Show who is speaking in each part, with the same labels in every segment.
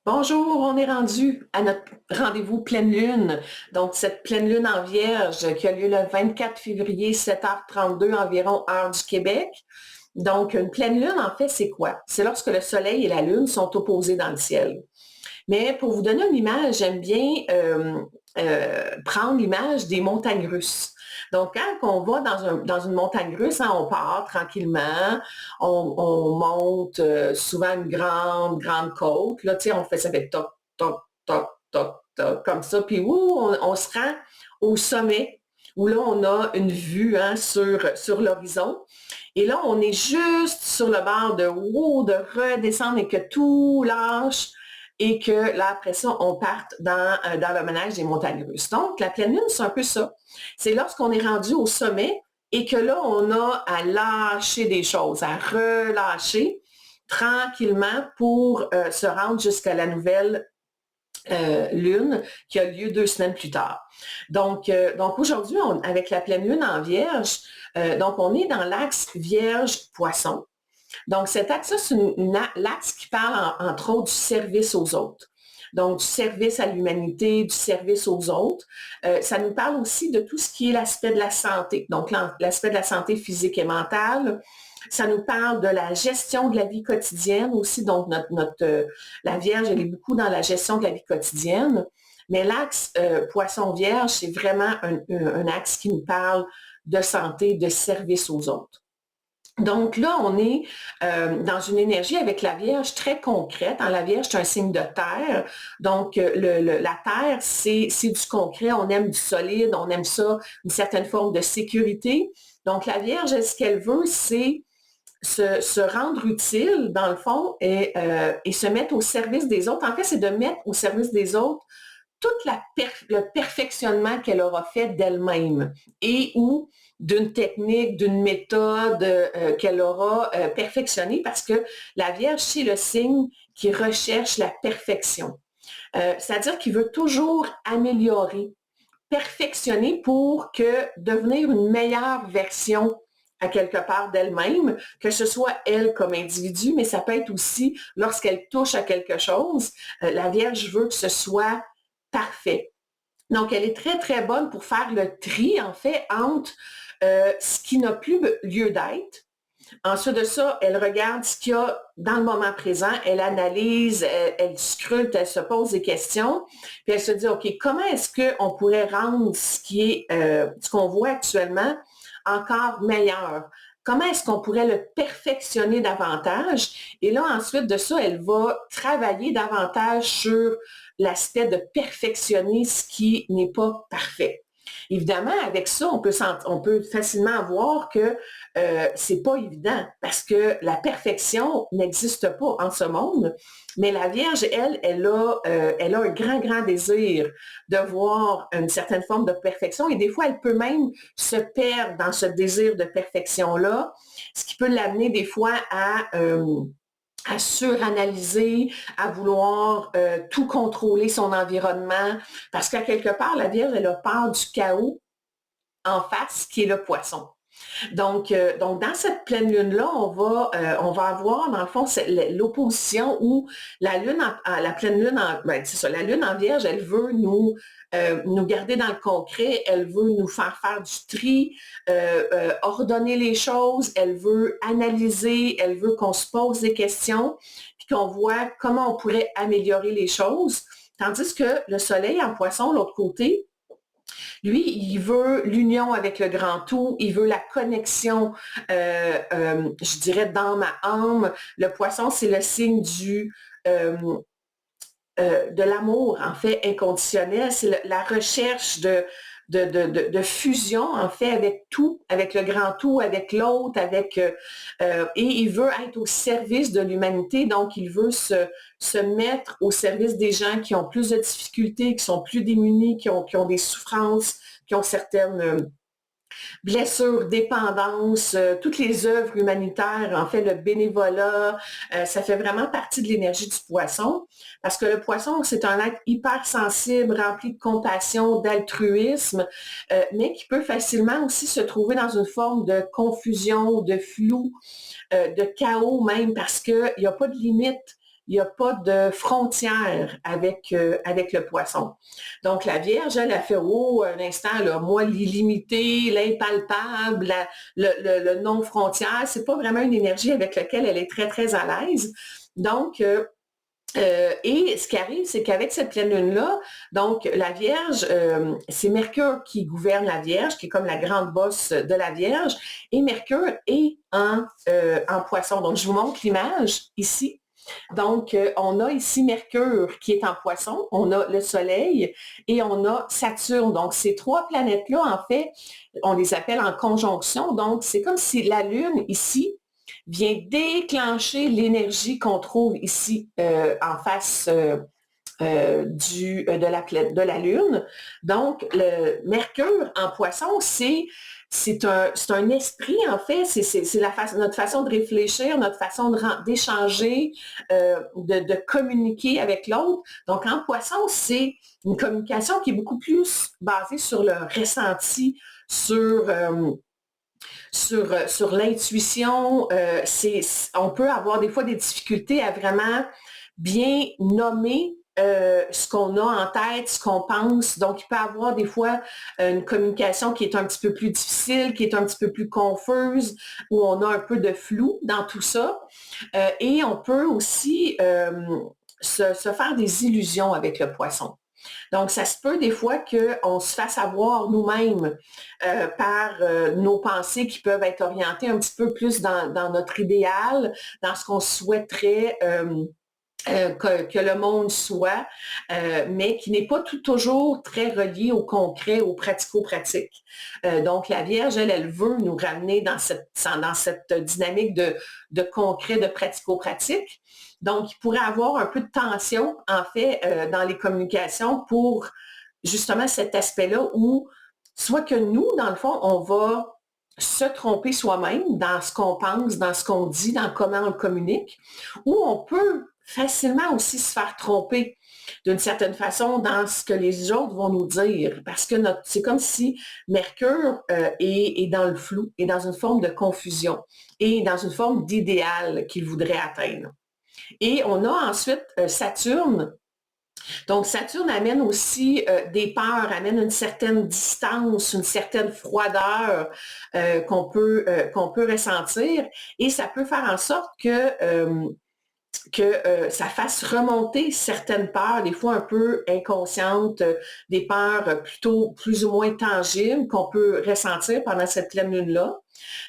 Speaker 1: Bonjour, on est rendu à notre rendez-vous pleine lune. Donc, cette pleine lune en Vierge qui a lieu le 24 février, 7h32 environ, heure du Québec. Donc, une pleine lune, en fait, c'est quoi? C'est lorsque le soleil et la lune sont opposés dans le ciel. Mais pour vous donner une image, j'aime bien prendre l'image des montagnes russes. Donc, quand on va dans une montagne russe, hein, on part tranquillement, on monte souvent une grande côte. Là, tu sais, ça fait toc, toc, toc, toc, toc, comme ça. Puis, on se rend au sommet où là, on a une vue hein, sur l'horizon. Et là, on est juste sur le bord de redescendre et que tout lâche et que là, après ça, on parte dans le manège des montagnes russes. Donc, la pleine lune, c'est un peu ça. C'est lorsqu'on est rendu au sommet et que là, on a à lâcher des choses, à relâcher tranquillement pour se rendre jusqu'à la nouvelle lune qui a lieu 2 semaines plus tard. Donc aujourd'hui, avec la pleine lune en Vierge, donc on est dans l'axe Vierge-Poisson. Donc, cet axe-là, c'est l'axe qui parle, entre autres, du service aux autres. Donc, du service à l'humanité, du service aux autres. Ça nous parle aussi de tout ce qui est l'aspect de la santé. Donc, l'aspect de la santé physique et mentale. Ça nous parle de la gestion de la vie quotidienne aussi. Donc, la Vierge, elle est beaucoup dans la gestion de la vie quotidienne. Mais l'axe Poisson-Vierge, c'est vraiment un axe qui nous parle de santé, de service aux autres. Donc là, on est dans une énergie avec la Vierge très concrète. La Vierge, c'est un signe de terre. Donc, la terre, c'est du concret. On aime du solide, on aime ça, une certaine forme de sécurité. Donc, la Vierge, ce qu'elle veut, c'est se rendre utile, dans le fond, et se mettre au service des autres. En fait, c'est de mettre au service des autres tout le perfectionnement qu'elle aura fait d'elle-même et ou d'une technique, d'une méthode qu'elle aura perfectionnée parce que la Vierge, c'est le signe qui recherche la perfection. C'est-à-dire qu'il veut toujours améliorer, perfectionner pour que devenir une meilleure version à quelque part d'elle-même, que ce soit elle comme individu, mais ça peut être aussi lorsqu'elle touche à quelque chose, la Vierge veut que ce soit parfait. Donc, elle est très, très bonne pour faire le tri, en fait, entre ce qui n'a plus lieu d'être. Ensuite de ça, elle regarde ce qu'il y a dans le moment présent, elle analyse, elle scrute, elle se pose des questions, puis elle se dit, OK, comment est-ce qu'on pourrait rendre ce qu'on voit actuellement encore meilleur? Comment est-ce qu'on pourrait le perfectionner davantage? Et là, ensuite de ça, elle va travailler davantage sur l'aspect de perfectionner ce qui n'est pas parfait. Évidemment, avec ça, on peut facilement voir que c'est pas évident parce que la perfection n'existe pas en ce monde. Mais la Vierge, elle a un grand désir de voir une certaine forme de perfection et des fois, elle peut même se perdre dans ce désir de perfection-là, ce qui peut l'amener des fois à suranalyser, à vouloir tout contrôler son environnement, parce qu'à quelque part, la Vierge, elle a peur du chaos en face, qui est le poisson. Donc dans cette pleine lune-là, on va avoir, dans le fond, l'opposition où la lune, la pleine lune, c'est ça, la lune en Vierge, elle veut nous garder dans le concret, elle veut nous faire du tri, ordonner les choses, elle veut analyser, elle veut qu'on se pose des questions, puis qu'on voit comment on pourrait améliorer les choses. Tandis que le soleil en poisson, l'autre côté, lui, il veut l'union avec le grand tout, il veut la connexion, je dirais, dans ma âme. Le poisson, c'est le signe euh, de l'amour, en fait, inconditionnel. C'est la recherche de fusion, en fait, avec tout, avec le grand tout, avec l'autre, et il veut être au service de l'humanité, donc il veut se mettre au service des gens qui ont plus de difficultés, qui sont plus démunis, qui ont des souffrances, qui ont certaines blessures, dépendance, toutes les œuvres humanitaires, en fait, le bénévolat, ça fait vraiment partie de l'énergie du poisson, parce que le poisson, c'est un être hyper sensible, rempli de compassion, d'altruisme, mais qui peut facilement aussi se trouver dans une forme de confusion, de flou, de chaos même, parce qu'il n'y a pas de limite il n'y a pas de frontière avec le poisson. Donc, la Vierge, elle a fait, oh, un instant, là, moi, l'illimité, l'impalpable, le non-frontière, c'est pas vraiment une énergie avec laquelle elle est très, très à l'aise. Donc, et ce qui arrive, c'est qu'avec cette pleine lune-là, donc la Vierge, c'est Mercure qui gouverne la Vierge, qui est comme la grande bosse de la Vierge, et Mercure est en Poisson. Donc, je vous montre l'image ici. Donc, on a ici Mercure qui est en Poisson, on a le Soleil et on a Saturne. Donc, ces trois planètes-là, en fait, on les appelle en conjonction. Donc, c'est comme si la Lune ici vient déclencher l'énergie qu'on trouve ici en face de la Lune. Donc, le Mercure en Poisson, c'est un esprit, en fait, c'est notre façon de réfléchir, notre façon d'échanger, de communiquer avec l'autre. Donc, en Poisson, c'est une communication qui est beaucoup plus basée sur le ressenti, sur l'intuition. On peut avoir des fois des difficultés à vraiment bien nommer ce qu'on a en tête, ce qu'on pense. Donc, il peut y avoir des fois une communication qui est un petit peu plus difficile, qui est un petit peu plus confuse, où on a un peu de flou dans tout ça. Et on peut aussi se faire des illusions avec le poisson. Donc, ça se peut des fois qu'on se fasse avoir nous-mêmes par nos pensées qui peuvent être orientées un petit peu plus dans notre idéal, dans ce qu'on souhaiterait que le monde soit, mais qui n'est pas toujours très relié au concret, au pratico-pratique. Donc, la Vierge, elle veut nous ramener dans cette dynamique de concret, de pratico-pratique. Donc, il pourrait avoir un peu de tension, en fait, dans les communications pour justement cet aspect-là où, soit que nous, dans le fond, on va se tromper soi-même dans ce qu'on pense, dans ce qu'on dit, dans comment on communique, ou on peut facilement aussi se faire tromper d'une certaine façon dans ce que les autres vont nous dire, parce que c'est comme si Mercure est dans le flou, est dans une forme de confusion, et dans une forme d'idéal qu'il voudrait atteindre. Et on a ensuite Saturne. Donc, Saturne amène aussi des peurs, amène une certaine distance, une certaine froideur qu'on peut ressentir, et ça peut faire en sorte que ça fasse remonter certaines peurs, des fois un peu inconscientes, des peurs plutôt plus ou moins tangibles qu'on peut ressentir pendant cette pleine lune-là.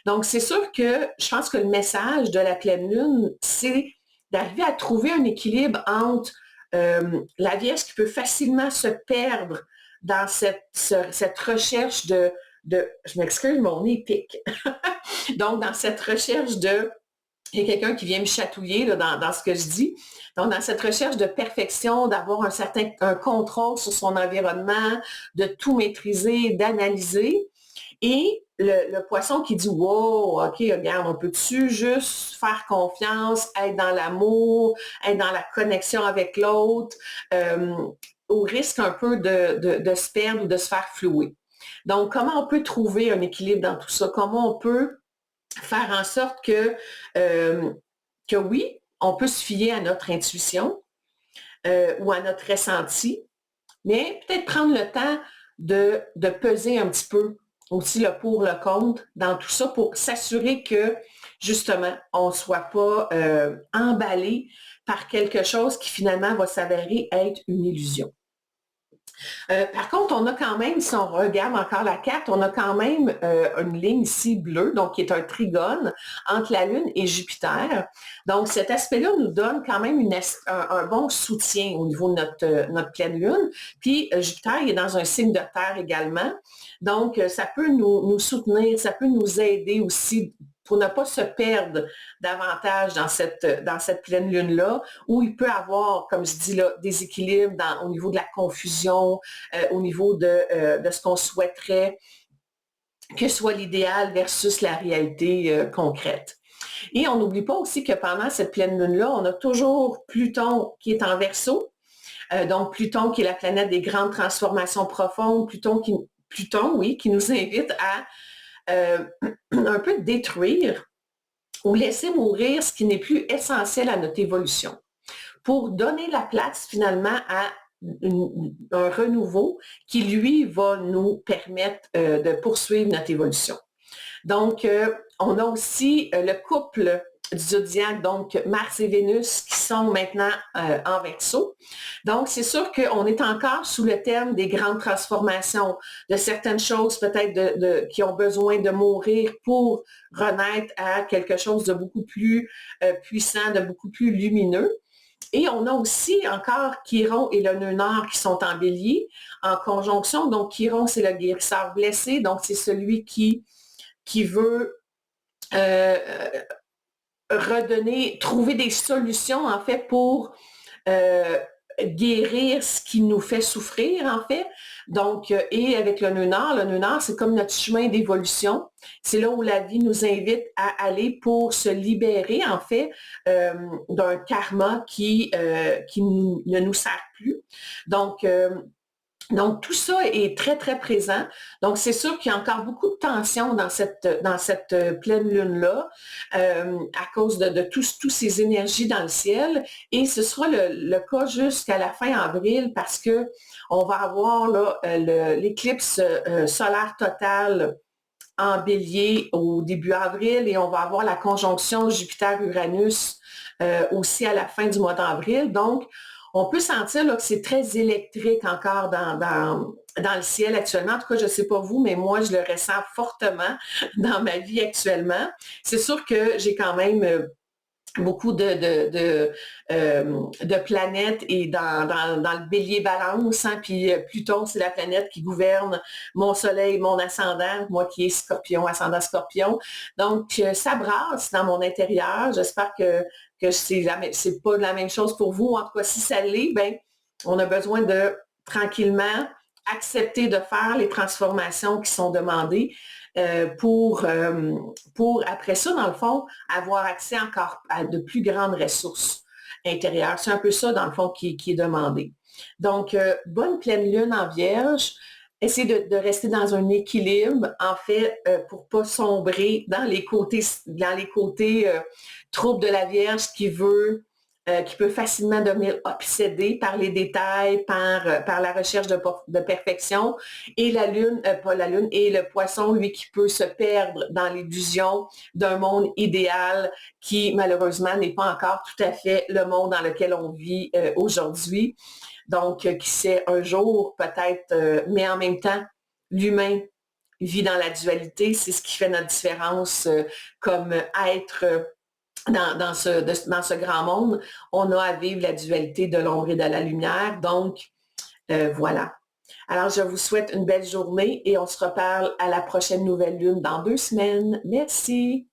Speaker 1: Donc, c'est sûr que je pense que le message de la pleine lune, c'est d'arriver à trouver un équilibre entre la Vierge qui peut facilement se perdre dans cette recherche je m'excuse, mon nez pique. Donc, dans cette recherche il y a quelqu'un qui vient me chatouiller là, dans ce que je dis. Donc, dans cette recherche de perfection, d'avoir un contrôle sur son environnement, de tout maîtriser, d'analyser. Et le poisson qui dit, wow, OK, regarde, on peut-tu juste faire confiance, être dans l'amour, être dans la connexion avec l'autre, au risque un peu de se perdre ou de se faire flouer. Donc, comment on peut trouver un équilibre dans tout ça? Comment on peut faire en sorte que oui, on peut se fier à notre intuition ou à notre ressenti, mais peut-être prendre le temps de peser un petit peu aussi le pour, le contre dans tout ça pour s'assurer que, justement, on ne soit pas emballé par quelque chose qui finalement va s'avérer être une illusion. Par contre, on a quand même, si on regarde encore la carte, on a quand même une ligne ici bleue, donc qui est un trigone entre la Lune et Jupiter. Donc, cet aspect-là nous donne quand même un bon soutien au niveau de notre pleine Lune. Puis, Jupiter, il est dans un signe de terre également. Donc, ça peut nous soutenir, ça peut nous aider aussi pour ne pas se perdre davantage dans cette pleine lune-là, où il peut avoir, comme je dis là, des équilibres au niveau de la confusion, au niveau de ce qu'on souhaiterait que soit l'idéal versus la réalité concrète. Et on n'oublie pas aussi que pendant cette pleine lune-là, on a toujours Pluton qui est en Verseau. Donc, Pluton qui est la planète des grandes transformations profondes, Pluton, oui, qui nous invite à un peu détruire ou laisser mourir ce qui n'est plus essentiel à notre évolution pour donner la place finalement à un renouveau qui, lui, va nous permettre de poursuivre notre évolution. Donc, on a aussi le couple du zodiaque, donc Mars et Vénus, qui sont maintenant en Verseau. Donc, c'est sûr qu'on est encore sous le terme des grandes transformations, de certaines choses peut-être qui ont besoin de mourir pour renaître à quelque chose de beaucoup plus puissant, de beaucoup plus lumineux. Et on a aussi encore Chiron et le nœud nord qui sont en bélier, en conjonction. Donc, Chiron, c'est le guérisseur blessé, donc c'est celui qui veut euh, trouver des solutions en fait pour euh, guérir ce qui nous fait souffrir en fait. Donc, et avec le nœud nord, c'est comme notre chemin d'évolution. C'est là où la vie nous invite à aller pour se libérer en fait d'un karma qui ne nous sert plus. Donc, tout ça est très, très présent. Donc, c'est sûr qu'il y a encore beaucoup de tension dans cette pleine lune-là à cause de toutes ces énergies dans le ciel. Et ce sera le cas jusqu'à la fin avril parce que on va avoir là, l'éclipse solaire totale en bélier au début avril et on va avoir la conjonction Jupiter-Uranus aussi à la fin du mois d'avril. Donc, on peut sentir là, que c'est très électrique encore dans le ciel actuellement. En tout cas, je ne sais pas vous, mais moi, je le ressens fortement dans ma vie actuellement. C'est sûr que j'ai quand même beaucoup de planètes et dans le bélier balance, hein, puis Pluton, c'est la planète qui gouverne mon soleil, mon ascendant, moi qui est scorpion, ascendant scorpion. Donc, ça brasse dans mon intérieur. J'espère que c'est pas la même chose pour vous. En tout cas, si ça l'est, ben, on a besoin de tranquillement accepter de faire les transformations qui sont demandées pour, après ça, dans le fond, avoir accès encore à de plus grandes ressources intérieures. C'est un peu ça, dans le fond, qui est demandé. Donc, bonne pleine lune en Vierge. Essayez de rester dans un équilibre, en fait, pour ne pas sombrer dans les côtés troubles de la Vierge qui peut facilement devenir obsédé par les détails, par la recherche de perfection. Et la lune, pas la lune, et le poisson, lui, qui peut se perdre dans l'illusion d'un monde idéal qui, malheureusement, n'est pas encore tout à fait le monde dans lequel on vit aujourd'hui. Donc, qui sait, un jour, peut-être, mais en même temps, l'humain vit dans la dualité. C'est ce qui fait notre différence comme être dans ce grand monde, on a à vivre la dualité de l'ombre et de la lumière. Donc, voilà. Alors, je vous souhaite une belle journée et on se reparle à la prochaine nouvelle lune dans 2 semaines. Merci.